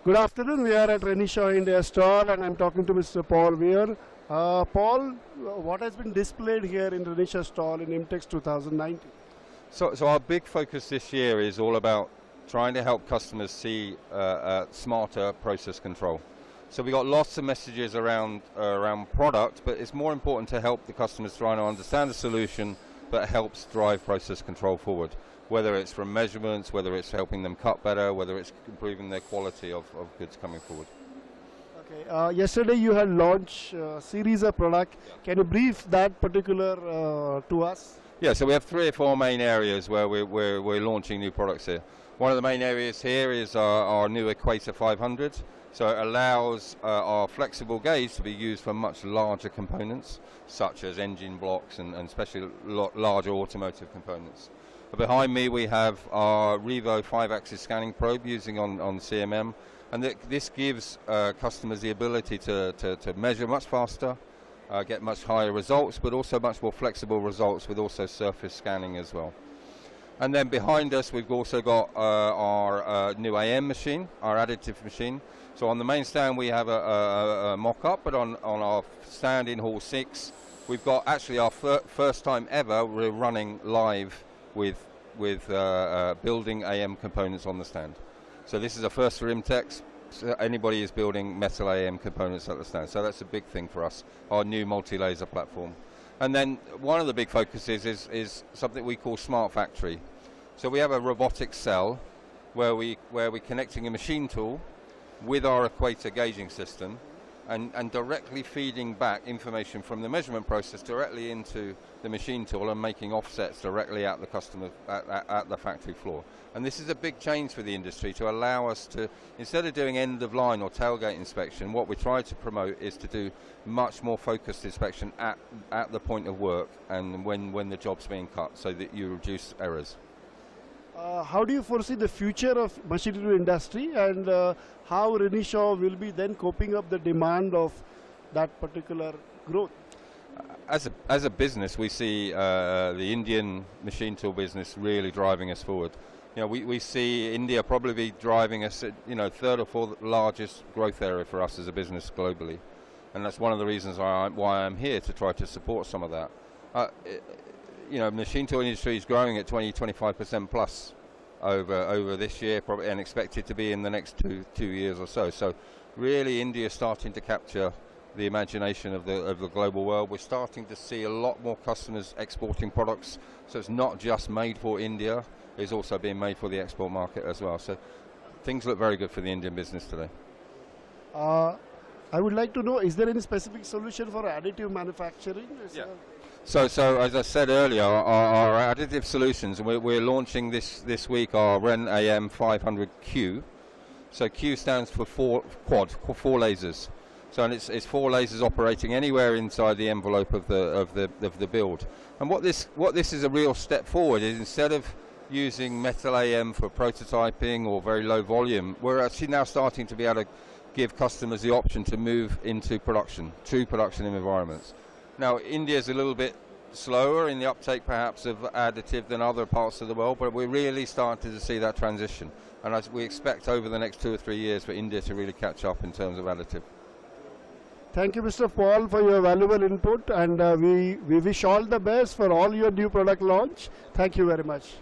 Good afternoon. We are at Renishaw India stall and I'm talking to Mr. Paul Weir. Paul, what has been displayed here in Renishaw stall in IMTEX 2019? So our big focus this year is all about trying to help customers see smarter process control. So we got lots of messages around product, but it's more important to help the customers trying to understand the solution that helps drive process control forward. Whether it's from measurements, whether it's helping them cut better, whether it's improving their quality of goods coming forward. Okay. Yesterday you had launched a series of products. Can you brief that particular to us? Yeah, so we have 3 or 4 main areas where we're launching new products here. One of the main areas here is our new Equator 500. So it allows our flexible gauge to be used for much larger components, such as engine blocks and especially larger automotive components. Behind me we have our Revo 5-axis scanning probe using on CMM, and this gives customers the ability to measure much faster, get much higher results, but also much more flexible results with also surface scanning as well. And then behind us we've also got our new AM machine, our additive machine. So on the main stand we have a mock-up, but on our stand in Hall 6 we've got actually our first time ever we're running live with building AM components on the stand. So this is a first for IMTEX. So anybody is building metal AM components at the stand. So that's a big thing for us, our new multi-laser platform. And then one of the big focuses is something we call Smart Factory. So we have a robotic cell where we're connecting a machine tool with our Equator gauging system and directly feeding back information from the measurement process directly into the machine tool and making offsets directly at the customer at the factory floor. And this is a big change for the industry to allow us to, instead of doing end of line or tailgate inspection, what we try to promote is to do much more focused inspection at the point of work and when the job's being cut, so that you reduce errors. How do you foresee the future of machinery industry, and how Renishaw will be then coping up the demand of that particular growth? As a business, we see the Indian machine tool business really driving us forward. You know, we see India probably be driving us, third or fourth largest growth area for us as a business globally, and that's one of the reasons why I'm here to try to support some of that. Machine tool industry is growing at 20-25% plus over this year, probably, and expected to be in the next two years or so. So, really, India is starting to capture the imagination of the global world. We're starting to see a lot more customers exporting products. So it's not just made for India; it's also being made for the export market as well. So, things look very good for the Indian business today. I would like to know: is there any specific solution for additive manufacturing? Yeah. So as I said earlier, our additive solutions, we're launching this week our Ren AM 500Q. So Q stands for four lasers. So and it's 4 lasers operating anywhere inside the envelope of the build. And what this is a real step forward is, instead of using metal AM for prototyping or very low volume, we're actually now starting to be able to give customers the option to move into production, true production environments. Now, India is a little bit slower in the uptake perhaps of additive than other parts of the world, but we're really starting to see that transition. And as we expect over the next 2 or 3 years for India to really catch up in terms of additive. Thank you, Mr. Paul, for your valuable input, and we wish all the best for all your new product launch. Thank you very much.